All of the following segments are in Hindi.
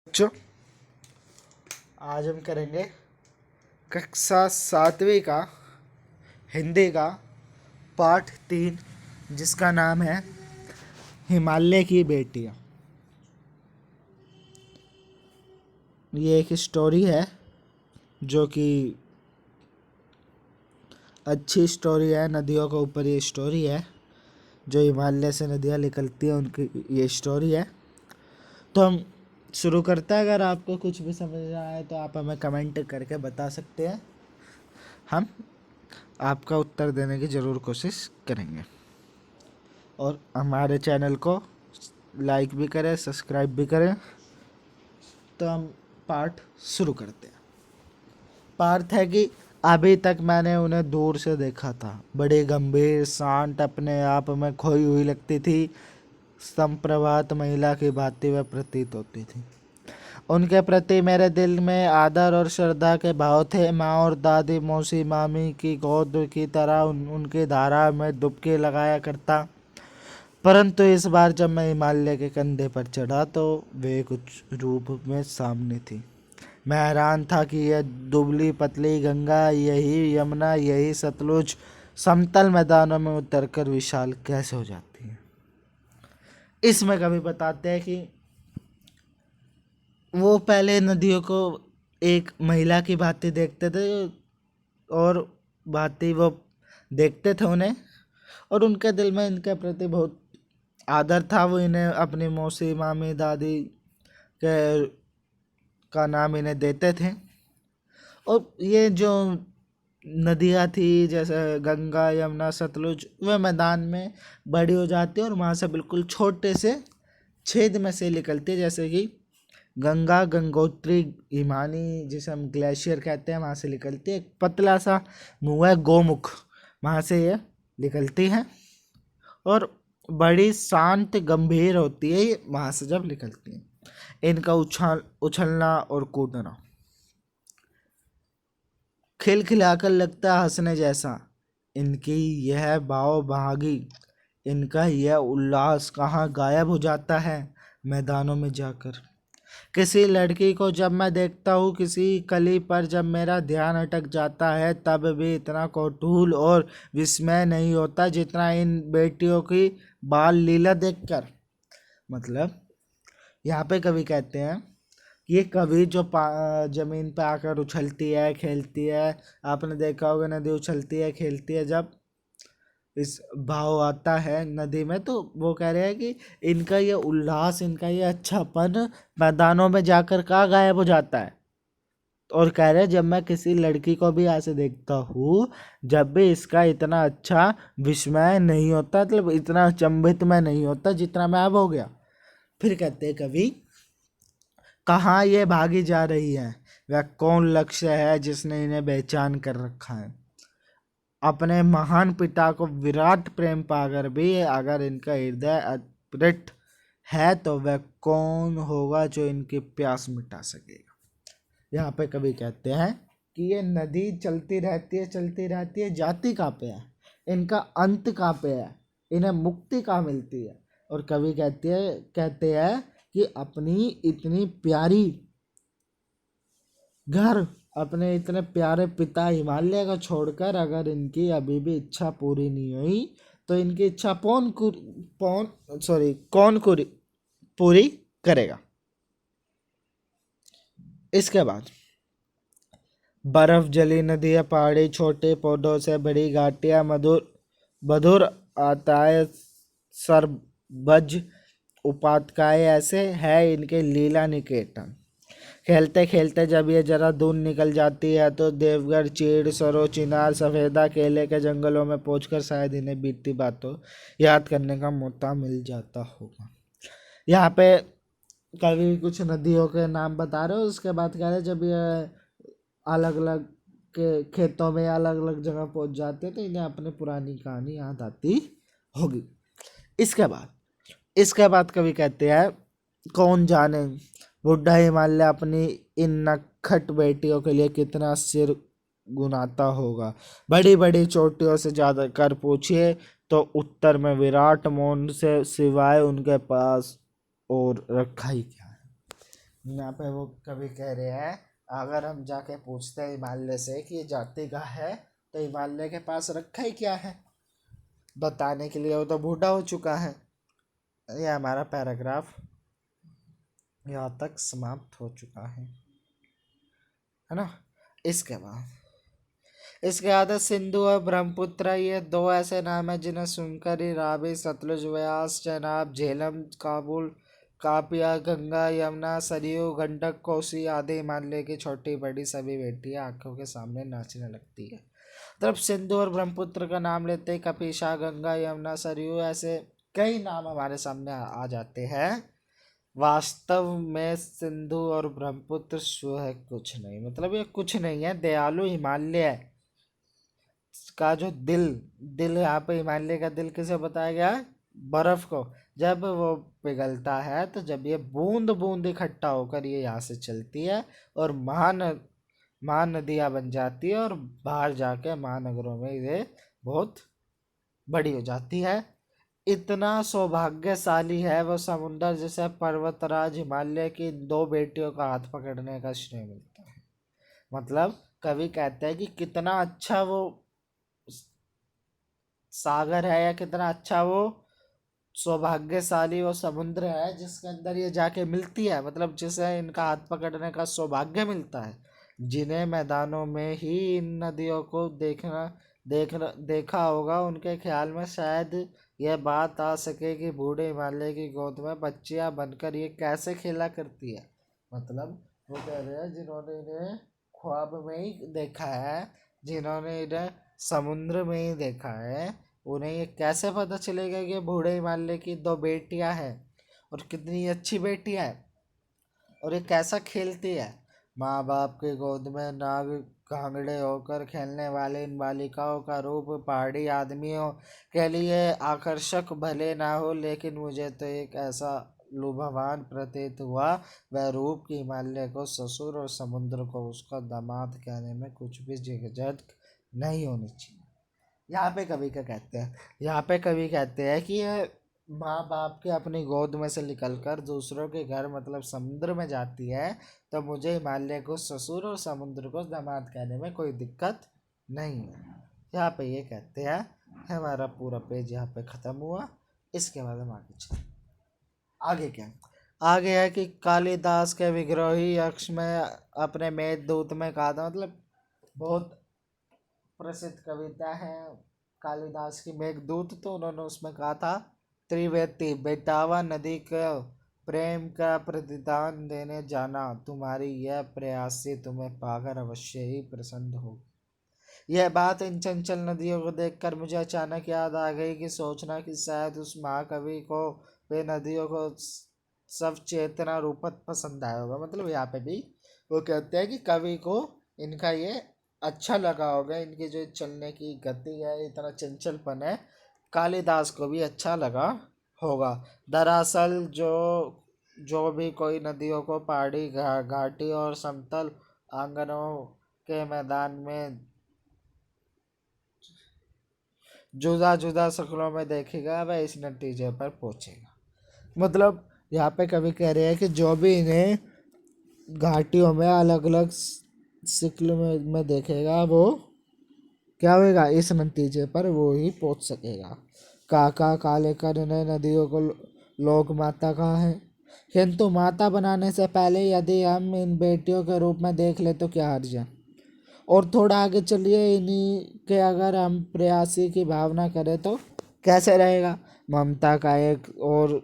बच्चों, आज हम करेंगे कक्षा 7वीं का हिंदी का पाठ 3, जिसका नाम है हिमालय की बेटियां। ये एक स्टोरी है जो कि अच्छी स्टोरी है। नदियों के ऊपर ये स्टोरी है, जो हिमालय से नदियाँ निकलती हैं उनकी ये स्टोरी है। तो हम शुरू करते हैं। अगर आपको कुछ भी समझ ना आए तो आप हमें कमेंट करके बता सकते हैं, हम आपका उत्तर देने की ज़रूर कोशिश करेंगे। और हमारे चैनल को लाइक भी करें, सब्सक्राइब भी करें। तो हम पाठ शुरू करते हैं। पाठ है कि अभी तक मैंने उन्हें दूर से देखा था। बड़ी गंभीर, शांत, अपने आप में खोई हुई लगती थी। संप्रभात महिला की भांति वह प्रतीत होती थी। उनके प्रति मेरे दिल में आदर और श्रद्धा के भाव थे। माँ और दादी, मौसी, मामी की गोद की तरह उनकी धारा में डुबकी लगाया करता। परंतु इस बार जब मैं हिमालय के कंधे पर चढ़ा तो वे कुछ रूप में सामने थी। मैं हैरान था कि यह दुबली पतली गंगा, यही यमुना, यही सतलुज समतल मैदानों में उतरकर विशाल कैसे हो जाती है। इसमें कभी बताते हैं कि वो पहले नदियों को एक महिला की भांति देखते थे, और भांति वो देखते थे उन्हें, और उनके दिल में इनके प्रति बहुत आदर था। वो इन्हें अपनी मौसी, मामी, दादी के का नाम इन्हें देते थे। और ये जो नदियाँ थी, जैसे गंगा, यमुना, सतलुज, वह मैदान में बड़ी हो जाती है और वहाँ से बिल्कुल छोटे से छेद में से निकलती है। जैसे कि गंगा, गंगोत्री, हिमानी, जिसे हम ग्लेशियर कहते हैं, वहाँ से निकलती है। एक पतला सा मुँह है, गोमुख, वहाँ से ये निकलती है। और बड़ी शांत, गंभीर होती है ये वहाँ से जब निकलती है। इनका उछलना और कूदना खिलखिलाकर लगता है हंसने जैसा। इनकी यह भाव भागी, इनका यह उल्लास कहाँ गायब हो जाता है मैदानों में जाकर। किसी लड़की को जब मैं देखता हूँ, किसी कली पर जब मेरा ध्यान अटक जाता है, तब भी इतना कौतूहल और विस्मय नहीं होता जितना इन बेटियों की बाल लीला देखकर। मतलब यहाँ पे कवि कहते हैं कि ये कवि जो जमीन पे आकर उछलती है, खेलती है। आपने देखा होगा नदी उछलती है, खेलती है, जब इस भाव आता है नदी में, तो वो कह रहे हैं कि इनका ये उल्लास, इनका ये अच्छापन मैदानों में जाकर कहाँ गायब हो जाता है। और कह रहे हैं जब मैं किसी लड़की को भी ऐसे देखता हूँ, जब भी इसका इतना अच्छा विस्मय नहीं होता, मतलब इतना अचंभित मैं नहीं होता जितना मैं अब हो गया। फिर कहते हैं कवि, कहाँ ये भागी जा रही है, वह कौन लक्ष्य है जिसने इन्हें बेचैन कर रखा है। अपने महान पिता को विराट प्रेम पाकर भी अगर इनका हृदय अप्रट है, तो वह कौन होगा जो इनकी प्यास मिटा सकेगा। यहाँ पे कवि कहते हैं कि ये नदी चलती रहती है, चलती रहती है, जाती कहाँ पे है, इनका अंत कहाँ पे है, इन्हें मुक्ति कहाँ मिलती है। और कवि कहते हैं कि अपनी इतनी प्यारी घर, अपने इतने प्यारे पिता हिमालय को छोड़कर अगर इनकी अभी भी इच्छा पूरी नहीं हुई, तो इनकी इच्छा कौन पूरी करेगा। इसके बाद बर्फ जली नदियाँ, पहाड़ी, छोटे पौधों से बड़ी घाटियाँ, मधुर मधुर आताएं, सरबज उपाध्याय, ऐसे है इनके लीला निकेतन। खेलते खेलते जब ये जरा दूर निकल जाती है, तो देवगढ़, चीड़, सरो, चिनार, सफेदा, केले के जंगलों में पहुंचकर शायद इन्हें बीती बातों याद करने का मौका मिल जाता होगा। यहाँ पे कभी कुछ नदियों के नाम बता रहे हो, उसके बाद कह रहे जब ये अलग अलग के खेतों में अलग अलग जगह पहुंच जाते हैं, तो इन्हें अपनी पुरानी कहानी याद आती होगी। इसके बाद कवि कहते हैं, कौन जाने बुढ़ा हिमालय अपनी इन नक्खट बेटियों के लिए कितना सिर गुनाता होगा। बड़ी बड़ी चोटियों से ज्यादा कर पूछिए तो उत्तर में विराट मौन से सिवाय उनके पास और रखा ही क्या है। यहाँ पे वो कवि कह रहे हैं, अगर हम जाके पूछते हैं हिमालय से कि ये जाति का है, तो हिमालय के पास रखा ही क्या है बताने के लिए, वो तो बूढ़ा हो चुका है। ये हमारा पैराग्राफ यहाँ तक समाप्त हो चुका है ना। इसके बाद सिंधु और ब्रह्मपुत्र, ये दो ऐसे नाम हैं जिन्हें सुनकर ही रावी, सतलुज, व्यास, चेनाब, झेलम, काबुल, कापिया, गंगा, यमुना, सरयू, गंडक, कोसी आदि हिमालय की छोटी बड़ी सभी बेटियां आंखों के सामने नाचने लगती है। तब सिंधु और ब्रह्मपुत्र का नाम लेते ही कपिशा, गंगा, यमुना, सरयू ऐसे कई नाम हमारे सामने आ जाते हैं। वास्तव में सिंधु और ब्रह्मपुत्र जो है कुछ नहीं, मतलब ये कुछ नहीं है, दयालु हिमालय का जो दिल दिल यहाँ पे हिमालय का दिल किसे बताया गया है? बर्फ को। जब वो पिघलता है तो जब ये बूंद बूंद इकट्ठा होकर ये यहाँ से चलती है और महानदियाँ बन जाती है और बाहर जाके महानगरों में ये बहुत बड़ी हो जाती है। इतना सौभाग्यशाली है वो समुंदर जिसे पर्वतराज हिमालय की दो बेटियों का हाथ पकड़ने का श्रेय मिलता है। मतलब कवि कहते हैं कि कितना अच्छा वो सागर है, या कितना अच्छा वो सौभाग्यशाली वो समुद्र है जिसके अंदर ये जाके मिलती है, मतलब जिसे इनका हाथ पकड़ने का सौभाग्य मिलता है। जिन्हें मैदानों में ही इन नदियों को देखा होगा, उनके ख्याल में शायद यह बात आ सके कि बूढ़े हिमालय की गोद में बच्चियां बनकर ये कैसे खेला करती है। मतलब वो कह रहे हैं जिन्होंने इन्हें ख्वाब में ही देखा है, जिन्होंने इन्हें समुद्र में ही देखा है, उन्हें ये कैसे पता चलेगा कि बूढ़े हिमालय की दो बेटियां हैं और कितनी अच्छी बेटियां हैं, और ये कैसा खेलती है। माँ बाप के गोद में नाग कांगड़े होकर खेलने वाले इन बालिकाओं का रूप पहाड़ी आदमियों के लिए आकर्षक भले ना हो, लेकिन मुझे तो एक ऐसा लुभावान प्रतीत हुआ वह रूप कि हिमालय को ससुर और समुद्र को उसका दामाद कहने में कुछ भी झिझक नहीं होनी चाहिए। यहाँ पे कवि क्या कहते हैं, यहाँ पे कवि कहते हैं कि ये माँ बाप के अपनी गोद में से निकलकर दूसरों के घर मतलब समुद्र में जाती है, तो मुझे हिमालय को ससुर और समुद्र को दामाद कहने में कोई दिक्कत नहीं है। यहाँ पे ये कहते हैं। हमारा पूरा पेज यहाँ पे ख़त्म हुआ। इसके बाद हम आगे चलते। आगे क्या आगे है कि कालिदास के विद्रोही यक्ष में अपने मेघदूत में कहा था, मतलब बहुत प्रसिद्ध कविता है कालिदास की मेघदूत, तो उन्होंने उसमें कहा था, त्रिवेती बेटावा नदी का प्रेम का प्रतिदान देने जाना, तुम्हारी यह प्रयासी तुम्हें पाकर अवश्य ही प्रसन्न हो। यह बात इन चंचल नदियों को देखकर मुझे अचानक याद आ गई कि सोचना कि शायद उस महाकवि को वे नदियों को सब चेतना रूपत पसंद आया होगा। मतलब यहाँ पे भी वो कहते हैं कि कवि को इनका ये अच्छा लगा होगा, इनकी जो चलने की गति है, इतना चंचलपन है, कालिदास को भी अच्छा लगा होगा। दरअसल जो भी कोई नदियों को पहाड़ी घाटी और समतल आंगनों के मैदान में जुदा जुदा शक्लों में देखेगा, वह इस नतीजे पर पहुंचेगा। मतलब यहाँ पे कवि कह रहे हैं कि जो भी इन्हें घाटियों में अलग अलग शक्ल में देखेगा, वो क्या होगा, इस नतीजे पर वो ही पहुंच सकेगा। काका काले कर ने नदियों को लोक माता कहा है, किंतु माता बनाने से पहले यदि हम इन बेटियों के रूप में देख ले तो क्या हर्ज है। और थोड़ा आगे चलिए, इन्हीं के अगर हम प्रयासी की भावना करें तो कैसे रहेगा। ममता का एक और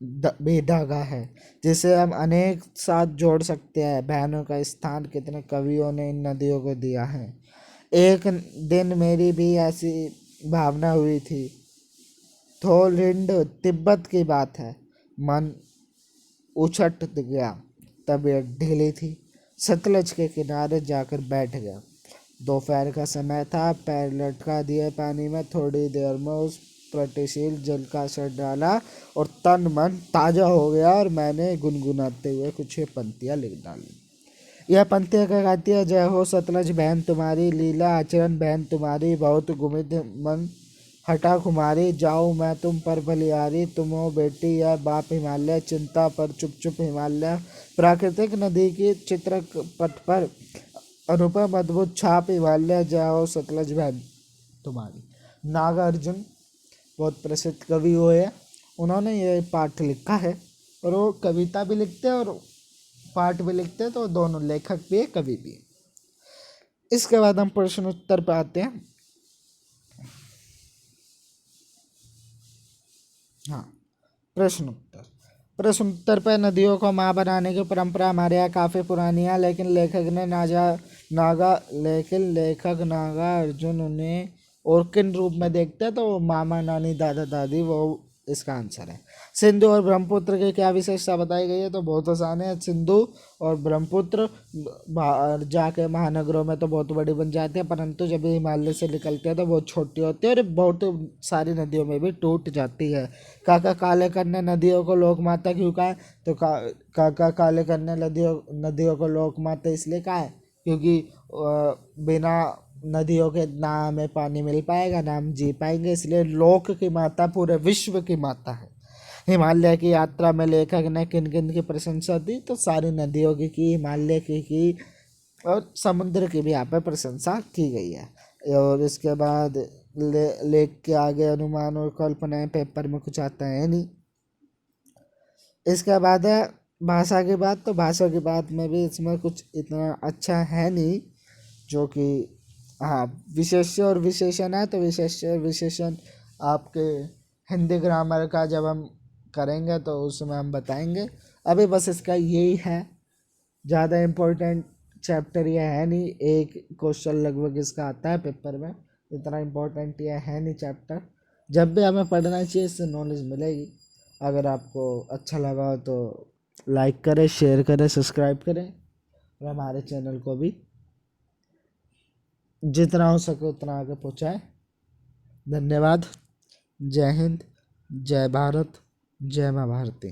भी धागा है जिसे हम अनेक साथ जोड़ सकते हैं। बहनों का स्थान कितने कवियों ने इन नदियों को दिया है। एक दिन मेरी भी ऐसी भावना हुई थी। थोलिंड तिब्बत की बात है। मन उछट गया। तबीयत ढीली थी। सतलज के किनारे जाकर बैठ गया। दोपहर का समय था। पैर लटका दिए पानी में। थोड़ी देर में उस प्रतिशील जल का असर डाला और तन मन ताजा हो गया, और मैंने गुनगुनाते हुए कुछ पंक्तियाँ लिख डाली। यह पंक्तियाँ क्या गाती है? जय हो सतलज बहन तुम्हारी, लीला आचरण बहन तुम्हारी, बहुत गुमित मन हटा खुमारी जाऊँ मैं तुम पर बलिहारी, तुम हो बेटी या बाप हिमालय, चिंता पर चुप चुप हिमालय। प्राकृतिक नदी की चित्र पट पर अनुपम अद्भुत छाप हिमालय, जाओ सतलज बहन तुम्हारी। नागार्जुन बहुत प्रसिद्ध कवि हुए हैं, उन्होंने ये पाठ लिखा है और वो कविता भी लिखते हैं और पाठ भी लिखते हैं, तो दोनों लेखक भी है कवि भी है। इसके बाद हम प्रश्न उत्तर पे आते हैं। हाँ, प्रश्न उत्तर। प्रश्न उत्तर पर नदियों को माँ बनाने की परंपरा हमारे यहाँ काफ़ी पुरानी है, लेकिन लेखक नागा अर्जुन उन्हें और किन रूप में देखते हैं, तो वो मामा नानी दादा दादी, वो इसका आंसर है। सिंधु और ब्रह्मपुत्र की क्या विशेषता बताई गई है, तो बहुत आसान है। सिंधु और ब्रह्मपुत्र बाहर जाके महानगरों में तो बहुत बड़ी बन जाती है, परंतु जब ये हिमालय से निकलते हैं तो बहुत छोटी होती है और बहुत सारी नदियों में भी टूट जाती है। काका काले करने नदियों को लोक माता क्यों कहा है, तो काका काले करने नदियों को लोक माता इसलिए कहा है क्योंकि बिना नदियों के ना हमें पानी मिल पाएगा ना हम जी पाएंगे, इसलिए लोक की माता पूरे विश्व की माता है। हिमालय की यात्रा में लेखक ने किन किन की प्रशंसा दी, तो सारी नदियों की हिमालय की और समुद्र की भी यहाँ पर प्रशंसा की गई है। और इसके बाद लेख के आगे अनुमान और कल्पनाएं पेपर में कुछ आता है नहीं। इसके बाद है भाषा की बात, तो भाषा की बात में भी इसमें कुछ इतना अच्छा है नहीं, जो कि हाँ विशेष्य और विशेषण है, तो विशेष्य और विशेषण आपके हिंदी ग्रामर का जब हम करेंगे तो उसमें हम बताएंगे। अभी बस इसका यही है, ज़्यादा इम्पोर्टेंट चैप्टर ये है नहीं, एक क्वेश्चन लगभग इसका आता है पेपर में, इतना इम्पोर्टेंट ये है नहीं चैप्टर। जब भी हमें पढ़ना चाहिए, इससे नॉलेज मिलेगी। अगर आपको अच्छा लगा हो तो लाइक करें, शेयर करें, सब्सक्राइब करें और हमारे चैनल को भी जितना हो सके उतना आगे पहुँचाएं। धन्यवाद। जय हिंद, जय भारत, जय माँ भारती।